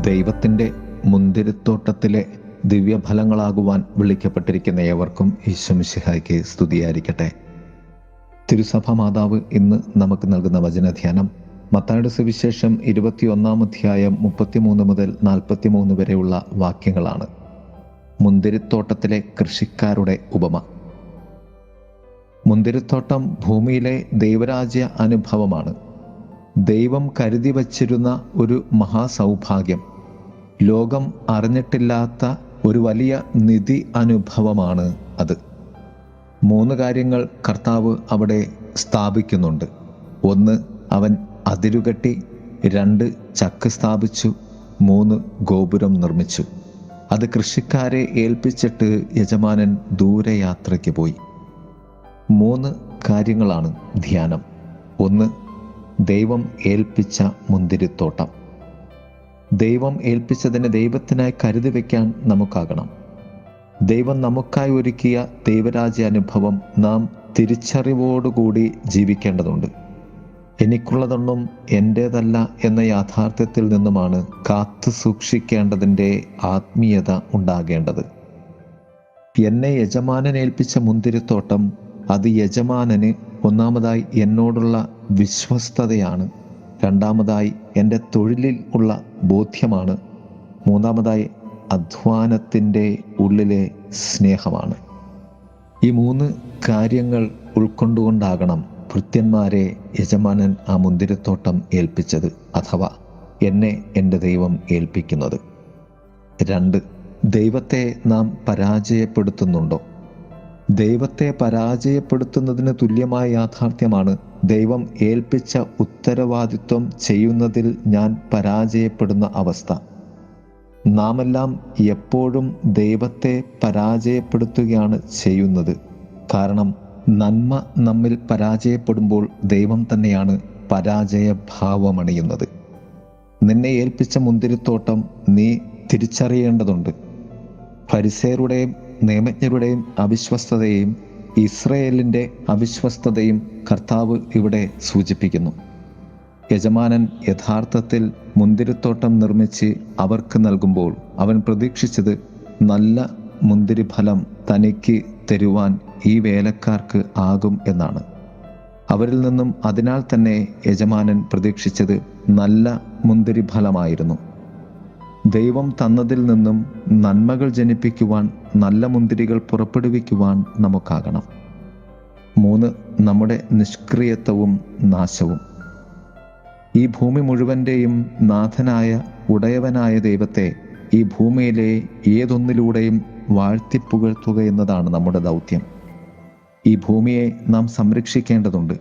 ദൈവത്തിൻ്റെ മുന്തിരിത്തോട്ടത്തിലെ ദിവ്യഫലങ്ങളാകുവാൻ വിളിക്കപ്പെട്ടിരിക്കുന്ന ഏവർക്കും ഈശോമിശിഹായ്ക്ക് സ്തുതിയായിരിക്കട്ടെ. തിരുസഭ മാതാവ് ഇന്ന് നമുക്ക് നൽകുന്ന വചനധ്യാനം മത്തായിയുടെ സുവിശേഷം 21 അധ്യായം 33 മുതൽ 43 വരെയുള്ള വാക്യങ്ങളാണ്. മുന്തിരിത്തോട്ടത്തിലെ കൃഷിക്കാരുടെ ഉപമ. മുന്തിരിത്തോട്ടം ഭൂമിയിലെ ദൈവരാജ്യ അനുഭവമാണ്. ദൈവം കരുതി വച്ചിരുന്ന ഒരു മഹാസൗഭാഗ്യം, ലോകം അറിഞ്ഞിട്ടില്ലാത്ത ഒരു വലിയ നിധി അനുഭവമാണ് അത്. 3 കാര്യങ്ങൾ കർത്താവ് അവിടെ സ്ഥാപിക്കുന്നുണ്ട്. 1, അവൻ അതിരുകെട്ടി. 2, ചക്ക് സ്ഥാപിച്ചു. 3, ഗോപുരം നിർമ്മിച്ചു. അത് കൃഷിക്കാരെ ഏൽപ്പിച്ചിട്ട് യജമാനൻ ദൂരയാത്രയ്ക്ക് പോയി. 3 കാര്യങ്ങളാണ് ധ്യാനം. 1, ദൈവം ഏൽപ്പിച്ച മുന്തിരിത്തോട്ടം. ദൈവം ഏൽപ്പിച്ചതിനെ ദൈവത്തിനായി കരുതി വയ്ക്കാൻ നമുക്കാകണം. ദൈവം നമുക്കായി ഒരുക്കിയ ദൈവരാജ്യ അനുഭവം നാം തിരിച്ചറിവോടുകൂടി ജീവിക്കേണ്ടതുണ്ട്. എനിക്കുള്ളതൊന്നും എൻ്റേതല്ല എന്ന യാഥാർത്ഥ്യത്തിൽ നിന്നുമാണ് കാത്തു സൂക്ഷിക്കേണ്ടതിൻ്റെ ആത്മീയത ഉണ്ടാകേണ്ടത്. എന്നെ യജമാനൻ ഏൽപ്പിച്ച മുന്തിരിത്തോട്ടം, അത് യജമാനന് ഒന്നാമതായി എന്നോടുള്ള വിശ്വസ്തതയാണ്, രണ്ടാമതായി എൻ്റെ തൊഴിലിൽ ഉള്ള ബോധ്യമാണ്, മൂന്നാമതായി അധ്വാനത്തിൻ്റെ ഉള്ളിലെ സ്നേഹമാണ്. ഈ 3 കാര്യങ്ങൾ ഉൾക്കൊണ്ടുകൊണ്ടാകണം ഭൃത്യന്മാരെ യജമാനൻ ആ മുന്തിരിത്തോട്ടം ഏൽപ്പിച്ചത്, അഥവാ എന്നെ എൻ്റെ ദൈവം ഏൽപ്പിക്കുന്നത്. 2, ദൈവത്തെ നാം പരാജയപ്പെടുത്തുന്നുണ്ടോ? ദൈവത്തെ പരാജയപ്പെടുത്തുന്നതിന് തുല്യമായ യാഥാർത്ഥ്യമാണ് ദൈവം ഏൽപ്പിച്ച ഉത്തരവാദിത്വം ചെയ്യുന്നതിൽ ഞാൻ പരാജയപ്പെടുന്ന അവസ്ഥ. നാമെല്ലാം എപ്പോഴും ദൈവത്തെ പരാജയപ്പെടുത്തുകയാണ് ചെയ്യുന്നത്. കാരണം നന്മ നമ്മിൽ പരാജയപ്പെടുമ്പോൾ ദൈവം തന്നെയാണ് പരാജയഭാവമണിയുന്നത്. നിന്നെ ഏൽപ്പിച്ച മുന്തിരിത്തോട്ടം നീ തിരിച്ചറിയേണ്ടതുണ്ട്. ഫരിസേയരുടെയും നിയമജ്ഞരുടെയും അവിശ്വസ്തതയും ഇസ്രായേലിൻ്റെ അവിശ്വസ്തതയും കർത്താവ് ഇവിടെ സൂചിപ്പിക്കുന്നു. യജമാനൻ യഥാർത്ഥത്തിൽ മുന്തിരിത്തോട്ടം നിർമ്മിച്ച് അവർക്ക് നൽകുമ്പോൾ അവൻ പ്രതീക്ഷിച്ചത് നല്ല മുന്തിരിഫലം തനിക്ക് തരുവാൻ ഈ വേലക്കാർക്ക് ആകും എന്നാണ്. അവരിൽ നിന്നും അതിനാൽ തന്നെ യജമാനൻ പ്രതീക്ഷിച്ചത് നല്ല മുന്തിരിഫലമായിരുന്നു. ദൈവം തന്നതിൽ നിന്നും നന്മകൾ ജനിപ്പിക്കുവാൻ, നല്ല മുന്തിരികൾ പുറപ്പെടുവിക്കുവാൻ നമുക്കാകണം. 3, നമ്മുടെ നിഷ്ക്രിയത്വവും നാശവും. ഈ ഭൂമി മുഴുവൻ്റെയും നാഥനായ ഉടയവനായ ദൈവത്തെ ഈ ഭൂമിയിലെ ഏതൊന്നിലൂടെയും വാഴ്ത്തിപ്പുകഴ്ത്തുക എന്നതാണ് നമ്മുടെ ദൗത്യം. ഈ ഭൂമിയെ നാം സംരക്ഷിക്കേണ്ടതുണ്ട്.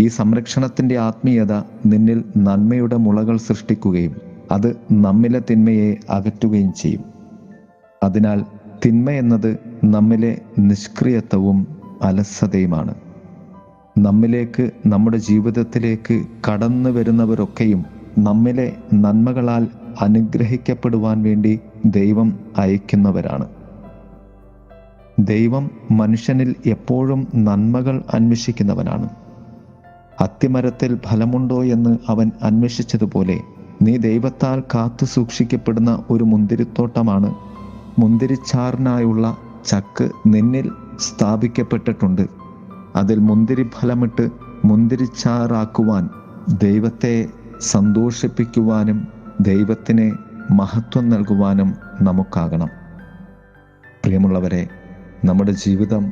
ഈ സംരക്ഷണത്തിൻ്റെ ആത്മീയത നിന്നിൽ നന്മയുടെ മുളകൾ സൃഷ്ടിക്കുകയും അത് നമ്മിലെ തിന്മയെ അകറ്റുകയും ചെയ്യും. അതിനാൽ തിന്മ എന്നത് നമ്മിലെ നിഷ്ക്രിയത്വവും അലസതയുമാണ്. നമ്മിലേക്ക്, നമ്മുടെ ജീവിതത്തിലേക്ക് കടന്നു വരുന്നവരൊക്കെയും നമ്മിലെ നന്മകളാൽ അനുഗ്രഹിക്കപ്പെടുവാൻ വേണ്ടി ദൈവം അയക്കുന്നവരാണ്. ദൈവം മനുഷ്യനിൽ എപ്പോഴും നന്മകൾ അന്വേഷിക്കുന്നവനാണ്. അത്തിമരത്തിൽ ഫലമുണ്ടോ എന്ന് അവൻ അന്വേഷിച്ചതുപോലെ നീ ദൈവത്താൽ കാത്തു സൂക്ഷിക്കപ്പെടുന്ന ഒരു മുന്തിരിത്തോട്ടമാണ്. മുന്തിരിച്ചാറിനായുള്ള ചക്ക് നിന്നിൽ സ്ഥാപിക്കപ്പെട്ടിട്ടുണ്ട്. അതിൽ മുന്തിരി ഫലമിട്ട് മുന്തിരിച്ചാറാക്കുവാൻ, ദൈവത്തെ സന്തോഷിപ്പിക്കുവാനും ദൈവത്തിന് മഹത്വം നൽകുവാനും നമുക്കാകണം. പ്രിയമുള്ളവരെ, നമ്മുടെ ജീവിതം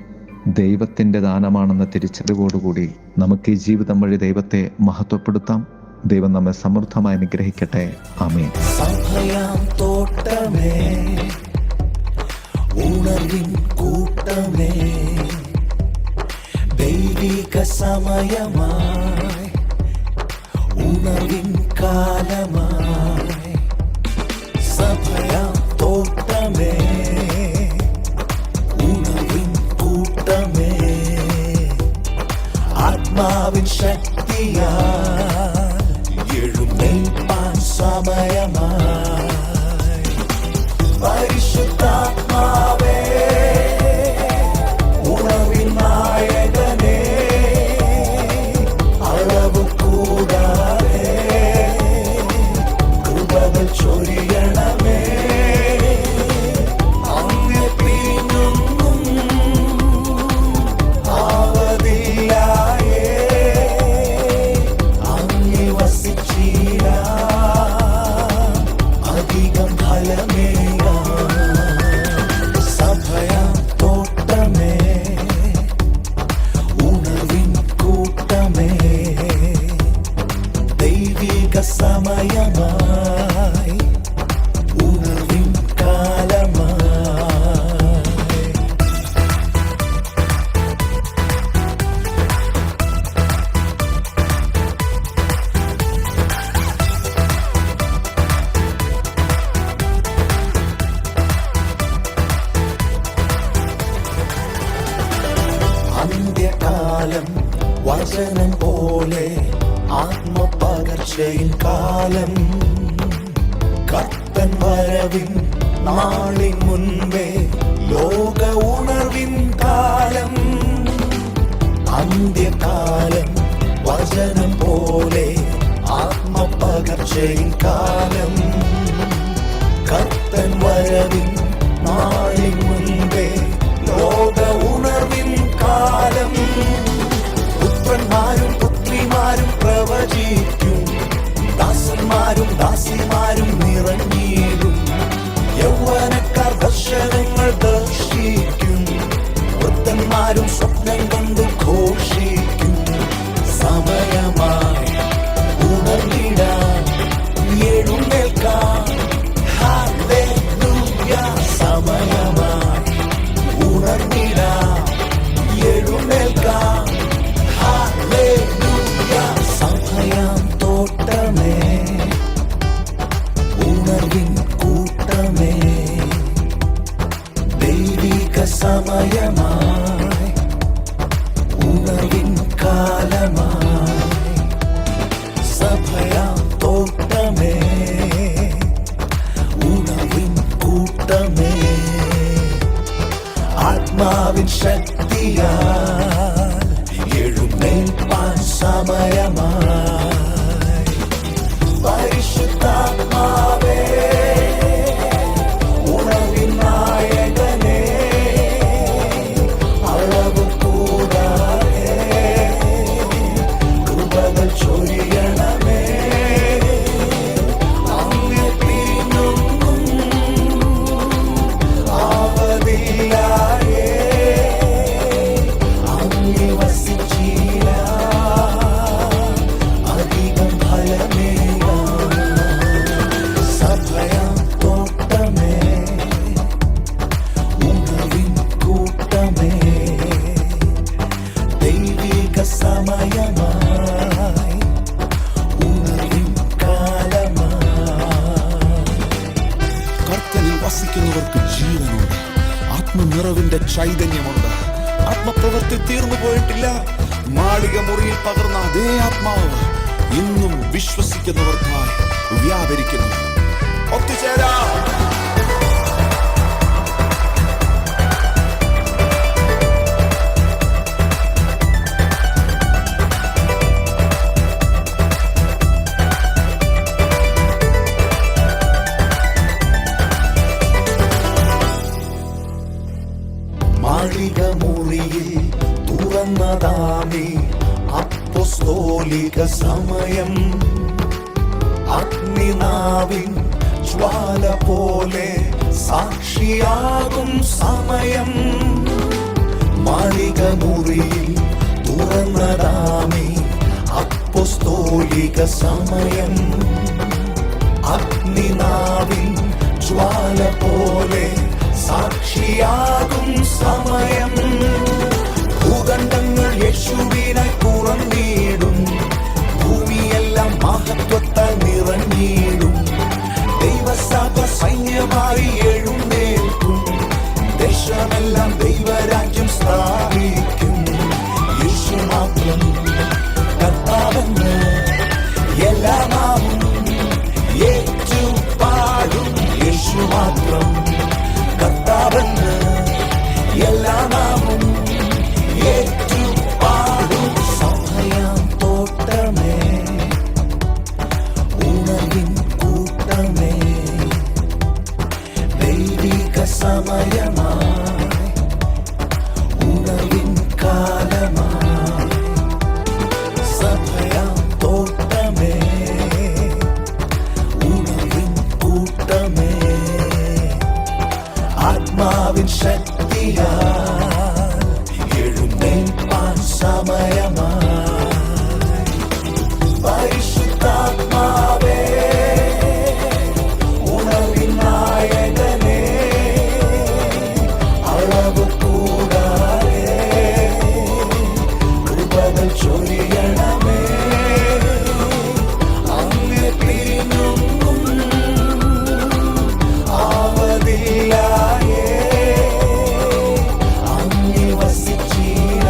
ദൈവത്തിൻ്റെ ദാനമാണെന്ന തിരിച്ചറിവോടുകൂടി നമുക്ക് ഈ ജീവിതം വഴി ദൈവത്തെ മഹത്വപ്പെടുത്താം. ദൈവം നമ്മെ സമൃദ്ധമായി അനുഗ്രഹിക്കട്ടെ. ആമേൻ. സഭയാം തോട്ടമേ, ഉണർവിൻ കൂട്ടമേ, ദൈവിക സമയമായി, ഉണർവിൻ കാലമായി. സഭയാം തോട്ടമേ, ഉണർവിൻ കൂട്ടമേ, ആത്മാവിൻ ശക്തിയാ എഴുന്നേൽപ്പാൻ സമയമായി. പരിശുദ്ധാത്മാവേ, ഉണർവിൻ നായകനേ, അളവ് കൂടാതെ കൃപകൾ ചൊരിയ കാലം വചനം പോലെ ആത്മപകർച്ചയിൻ കാലം കർത്തൻ വരവിൻ നാളിൻ മുൻപേ ലോക ഉണർവിൻ കാലം അന്ത്യകാലം വചനം പോലെ ആത്മപകർച്ചയിൻ കാലം കർത്തൻ വരവിൻ നാളിൻ മുൻപേ ലോക ഉണർവിൻ കാലം പുത്രന്മാരും പുത്രിമാരും പ്രവചിക്കും ദാസന്മാരും ദാസിമാരും നിറഞ്ഞിടും യൗവനക്കാർ ദർശനങ്ങൾ ദർശിക്കും വൃദ്ധന്മാരും സ്വപ്നം കണ്ടു ഘോഷിക്കും സമയമായി ഉണർന്നിടാൻ എഴുന്നേൽക്കാൻ ഹല്ലേലൂയ സമയമായി ഉണർന്നിടാൻ എഴുന്നേൽക്കാൻ ഹല്ലേലൂയ സമയം തോട്ടമേ ഉണർവിൻ കൂട്ടമേ ദൈവിക സമയമായി ഉണർവിൻ കാലമായി സഭയാം തോട്ടമേ ഉണർവിൻ കൂട്ടമേ ആത്മാവിൻ ശക്തിയാൽ എഴുന്നേൽപ്പാൻ സമയമായി പരിശുദ്ധാത്മാവേ ഉണർവിൻ നായകനേ അളവ് കൂടാതെ കൃപകൾ ചൊരിയണമേ അങ്ങേ പിരിഞ്ഞൊന്നും ആവതില്ലായേ അങ്ങേ വസിച്ചില്ല അധികം ഫലമേകാം സഭയാം തോട്ടമേ ഉണർവിൻ കൂട്ടമേ ദൈവിക സമയമായി ഉണർവിൻ കാലമായി കർത്തനിൽ വസിക്കുന്നവർക്ക് ജീവനുണ്ട്, ആത്മനിറവിന്റെ ചൈതന്യമുണ്ട്. ആത്മപ്രവൃത്തി തീർന്നു പോയിട്ടില്ല. മാളിക മുറിയിൽ പകർന്ന അതേ ആത്മാവ് ഇന്നും വിശ്വസിക്കുന്നവർക്കായി വ്യാപരിക്കുന്നു. ഒത്തുചേരാം. മാളിക മുറിയിൽ തുറന്നതാമേ അപ്പോസ്തോലിക സമയം അഗ്നിനാവിൻ ജ്വാല പോലെ സാക്ഷിയാകും സമയം മാളിക മുറിയിൽ തുറന്നതാമേ അപ്പോസ്തോലിക സമയം അഗ്നിനാവിൻ ജ്വാല പോലെ സാക്ഷിയാകും സമയം ഭൂഖണ്ഡങ്ങൾ യേശുവിനായി തുറന്നിടും ഭൂമിയെല്ലാം മഹത്വത്താൽ നിറഞ്ഞിടും ദൈവസഭ സൈന്യമായി എഴുന്നേൽക്കും ദേശമെല്ലാം ദൈവരാജ്യം സ്ഥാപിക്കും യേശു മാത്രം കർത്താവെന്ന് എല്ലാ നാമം ഏറ്റുപാടും യേശു മാത്രം കർത്താവെന്ന് എല്ലാ നാമം ഏറ്റുപാടും സമയം തോട്ടമേ ഉണർവിൻ കൂട്ടമേ ദൈവിക സമയമായി ഉണർവിൻ കാലമായി സഭയാം തോട്ടമേ ഉണർവിൻ കൂട്ടമേ ആത്മാവിൻ ശക്തിയാൽ എഴുന്നേൽപ്പാൻ സമയമായി പരിശുദ്ധാത്മാവേ ഉണർവിൻ നായകനേ അളവ് കൂടാതെ കൃപകൾ ചൊരിയണമേ അങ്ങേ പിരിഞ്ഞൊന്നും ആവതില്ലായേ അങ്ങേ വസിച്ചില്ല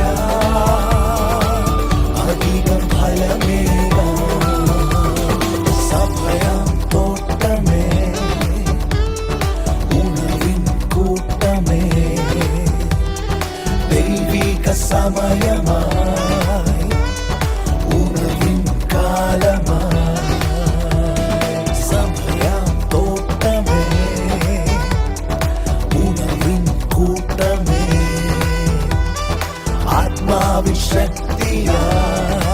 സമയമായി ഉണർവിൻ കാലമായി സമയം തോട്ടമേ ഉണർവിൻ കൂട്ടമേ ആത്മാവിൻ ശക്തിയാൽ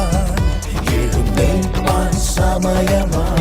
എഴുന്നേൽപ്പാൻ സമയമായി